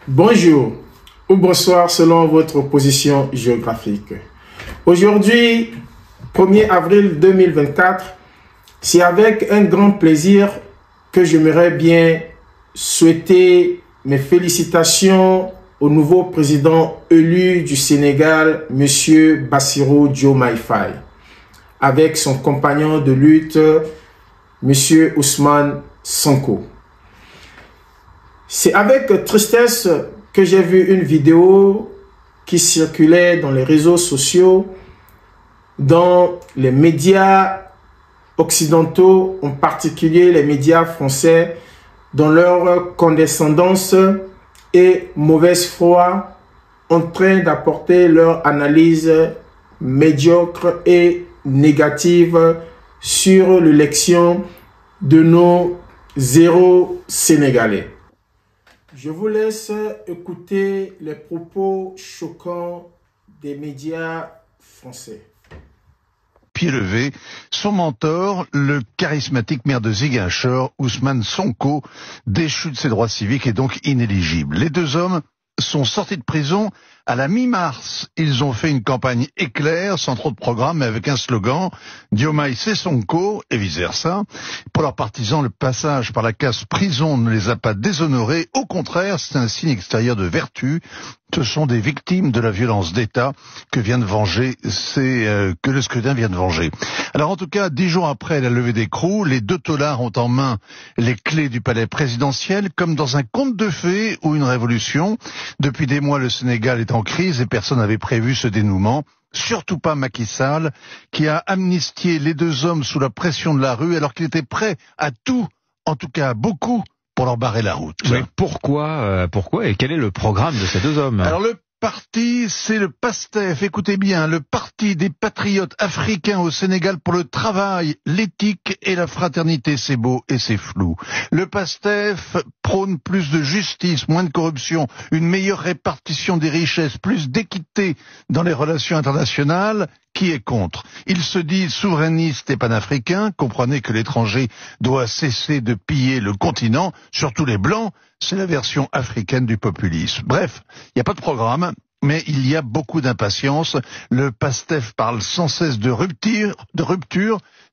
Bonjour ou bonsoir selon votre position géographique. Aujourd'hui, 1er avril 2024, c'est avec un grand plaisir que j'aimerais bien souhaiter mes félicitations au nouveau président élu du Sénégal, M. Bassirou Diomaye Faye, avec son compagnon de lutte, M. Ousmane Sonko. C'est avec tristesse que j'ai vu une vidéo qui circulait dans les réseaux sociaux, dans les médias occidentaux, en particulier les médias français, dans leur condescendance et mauvaise foi, en train d'apporter leur analyse médiocre et négative sur l'élection de nos héros sénégalais. Je vous laisse écouter les propos choquants des médias français. Pied levé, son mentor, le charismatique maire de Ziguinchor, Ousmane Sonko, déchu de ses droits civiques et donc inéligible. Les deux hommes sont sortis de prison à la mi-mars. Ils ont fait une campagne éclair, sans trop de programme, mais avec un slogan « Diomaye c'est Sonko » et vice-versa. Pour leurs partisans, le passage par la case prison ne les a pas déshonorés. Au contraire, c'est un signe extérieur de vertu. Ce sont des victimes de la violence d'État que le scrutin vient de venger. Alors en tout cas, 10 jours après la levée d'écrou, les deux taulards ont en main les clés du palais présidentiel, comme dans un conte de fées ou une révolution. Depuis des mois, le Sénégal est en crise et personne n'avait prévu ce dénouement. Surtout pas Macky Sall, qui a amnistié les deux hommes sous la pression de la rue alors qu'il était prêt à tout, en tout cas à beaucoup, pour leur barrer la route. Mais pourquoi et quel est le programme de ces deux hommes? Alors le parti, c'est le PASTEF, écoutez bien, le Parti des patriotes africains au Sénégal pour le travail, l'éthique et la fraternité. C'est beau et c'est flou. Le PASTEF prône plus de justice, moins de corruption, une meilleure répartition des richesses, plus d'équité dans les relations internationales. Qui est contre? Il se dit souverainiste et panafricain. Comprenez que l'étranger doit cesser de piller le continent, surtout les Blancs. C'est la version africaine du populisme. Bref, il n'y a pas de programme, mais il y a beaucoup d'impatience. Le PASTEF parle sans cesse de rupture.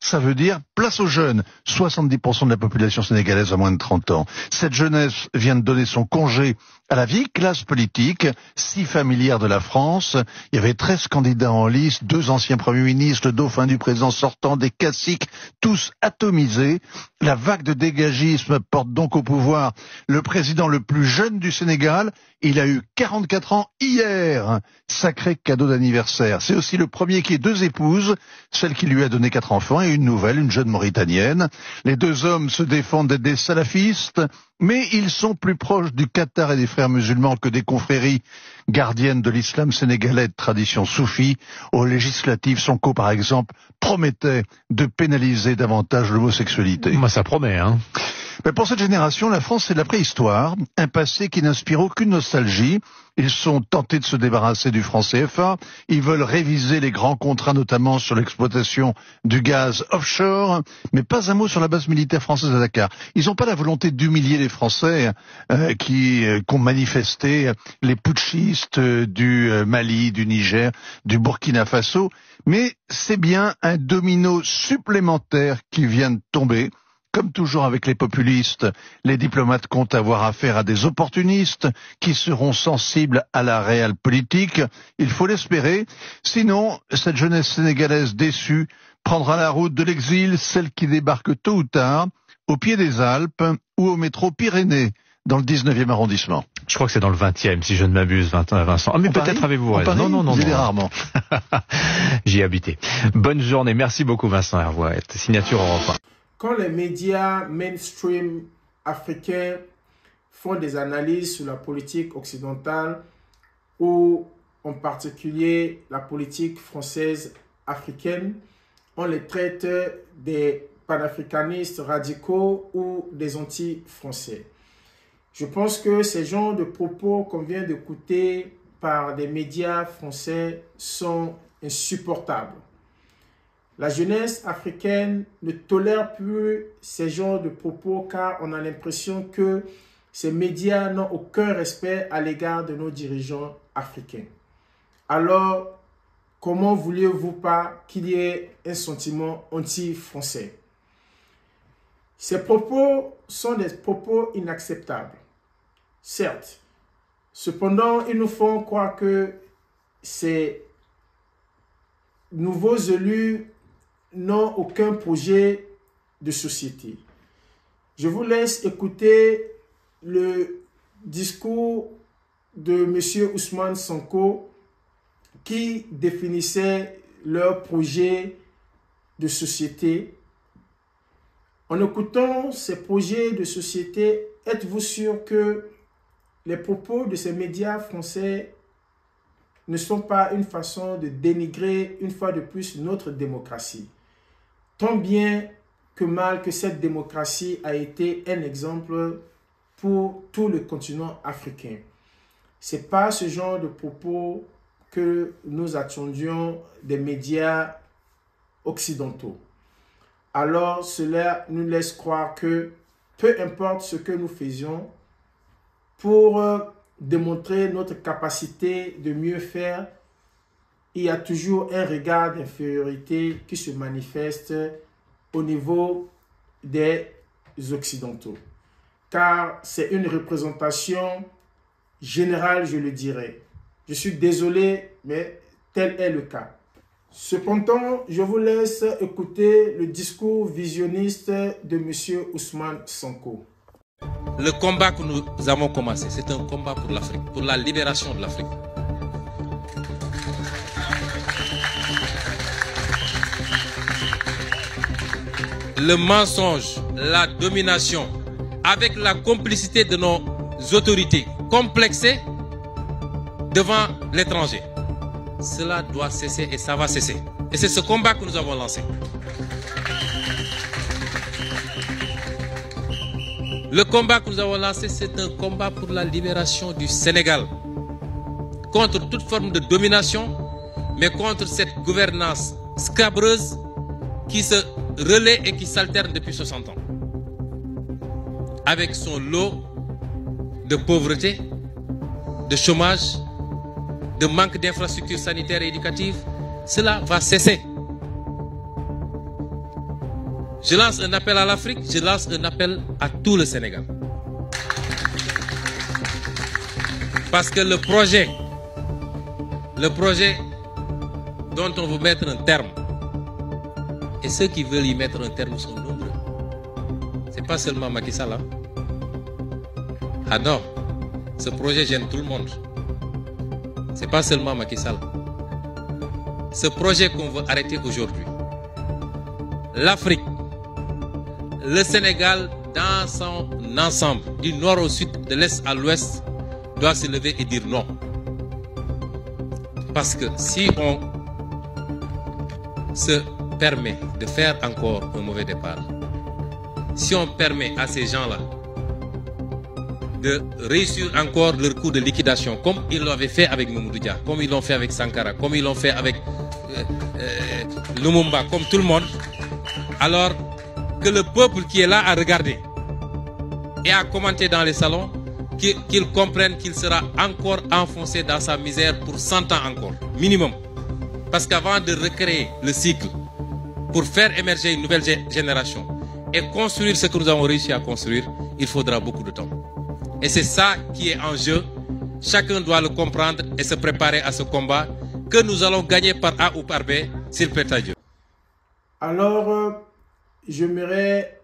Ça veut dire place aux jeunes. 70% de la population sénégalaise a moins de 30 ans. Cette jeunesse vient de donner son congé à la vieille classe politique, si familière de la France. Il y avait 13 candidats en lice, 2 anciens premiers ministres, le dauphin du président sortant, des caciques, tous atomisés. La vague de dégagisme porte donc au pouvoir le président le plus jeune du Sénégal. Il a eu 44 ans hier. Sacré cadeau d'anniversaire. C'est aussi le premier qui ait 2 épouses, celle qui lui a donné 4 enfants et une nouvelle, une jeune Mauritanienne. Les deux hommes se défendent d'être des salafistes, mais ils sont plus proches du Qatar et des frères musulmans que des confréries gardiennes de l'islam sénégalais de tradition soufie. Aux législatives, Sonko, par exemple, promettait de pénaliser davantage l'homosexualité. Moi, ça promet, hein. Mais pour cette génération, la France, c'est de la préhistoire, un passé qui n'inspire aucune nostalgie. Ils sont tentés de se débarrasser du franc CFA, ils veulent réviser les grands contrats, notamment sur l'exploitation du gaz offshore, mais pas un mot sur la base militaire française à Dakar. Ils n'ont pas la volonté d'humilier les Français qui ont manifesté, les putschistes du Mali, du Niger, du Burkina Faso, mais c'est bien un domino supplémentaire qui vient de tomber. Comme toujours avec les populistes, les diplomates comptent avoir affaire à des opportunistes qui seront sensibles à la réelle politique. Il faut l'espérer. Sinon, cette jeunesse sénégalaise déçue prendra la route de l'exil, celle qui débarque tôt ou tard, au pied des Alpes ou au métro Pyrénées, dans le 19e arrondissement. Je crois que c'est dans le 20e, si je ne m'abuse, Vincent. Ah, mais peut-être avez-vous raison. Non. J'y vais rarement. J'y ai habité. Bonne journée. Merci beaucoup, Vincent Hervouet. Signature Europe 1. Quand les médias mainstream africains font des analyses sur la politique occidentale ou en particulier la politique française africaine, on les traite des panafricanistes radicaux ou des anti-français. Je pense que ces genres de propos qu'on vient d'écouter par des médias français sont insupportables. La jeunesse africaine ne tolère plus ces genres de propos car on a l'impression que ces médias n'ont aucun respect à l'égard de nos dirigeants africains. Alors, comment vouliez-vous pas qu'il y ait un sentiment anti-français? Ces propos sont des propos inacceptables. Certes, cependant, ils nous font croire que ces nouveaux élus n'ont aucun projet de société. Je vous laisse écouter le discours de M. Ousmane Sonko qui définissait leur projet de société. En écoutant ces projets de société, êtes-vous sûr que les propos de ces médias français ne sont pas une façon de dénigrer une fois de plus notre démocratie? Tant bien que mal que cette démocratie a été un exemple pour tout le continent africain. Ce n'est pas ce genre de propos que nous attendions des médias occidentaux. Alors cela nous laisse croire que peu importe ce que nous faisions, pour démontrer notre capacité de mieux faire, il y a toujours un regard d'infériorité qui se manifeste au niveau des Occidentaux. Car c'est une représentation générale, je le dirais. Je suis désolé, mais tel est le cas. Cependant, je vous laisse écouter le discours visionniste de M. Ousmane Sonko. Le combat que nous avons commencé, c'est un combat pour l'Afrique, pour la libération de l'Afrique. Le mensonge, la domination, avec la complicité de nos autorités complexées devant l'étranger. Cela doit cesser et ça va cesser. Et c'est ce combat que nous avons lancé. Le combat que nous avons lancé, c'est un combat pour la libération du Sénégal. Contre toute forme de domination, mais contre cette gouvernance scabreuse qui se relaie et qui s'alterne depuis 60 ans. Avec son lot de pauvreté, de chômage, de manque d'infrastructures sanitaires et éducatives, cela va cesser. Je lance un appel à l'Afrique, je lance un appel à tout le Sénégal. Parce que le projet dont on veut mettre un terme, et ceux qui veulent y mettre un terme sont nombreux. Ce n'est pas seulement Macky Sall. Ah non, ce projet gêne tout le monde. Ce n'est pas seulement Macky Sall. Ce projet qu'on veut arrêter aujourd'hui, l'Afrique, le Sénégal dans son ensemble, du nord au sud, de l'est à l'ouest, doit se lever et dire non. Parce que si on se permet de faire encore un mauvais départ, si on permet à ces gens-là de réussir encore leur coup de liquidation, comme ils l'avaient fait avec Mamadou Dia, comme ils l'ont fait avec Sankara, comme ils l'ont fait avec Lumumba, comme tout le monde, alors que le peuple qui est là à regarder et à commenter dans les salons, qu'il comprenne qu'il sera encore enfoncé dans sa misère pour 100 ans encore, minimum. Parce qu'avant de recréer le cycle, pour faire émerger une nouvelle génération et construire ce que nous avons réussi à construire, il faudra beaucoup de temps. Et c'est ça qui est en jeu. Chacun doit le comprendre et se préparer à ce combat que nous allons gagner par A ou par B, s'il plaît à Dieu. Alors, j'aimerais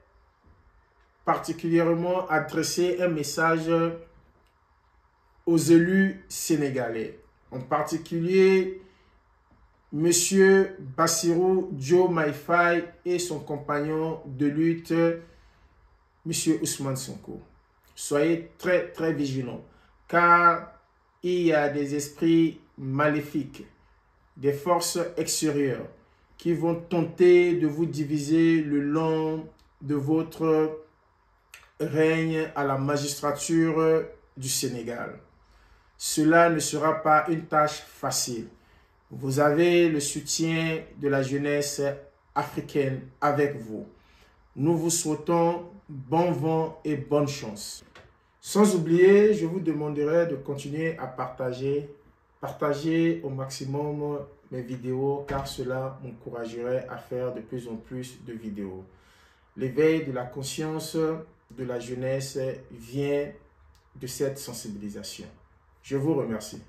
particulièrement adresser un message aux élus sénégalais, en particulier M. Bassirou Diomaye Faye et son compagnon de lutte, M. Ousmane Sonko. Soyez très très vigilants, car il y a des esprits maléfiques, des forces extérieures qui vont tenter de vous diviser le long de votre règne à la magistrature du Sénégal. Cela ne sera pas une tâche facile. Vous avez le soutien de la jeunesse africaine avec vous. Nous vous souhaitons bon vent et bonne chance. Sans oublier, je vous demanderai de continuer à partager au maximum mes vidéos car cela m'encouragerait à faire de plus en plus de vidéos. L'éveil de la conscience de la jeunesse vient de cette sensibilisation. Je vous remercie.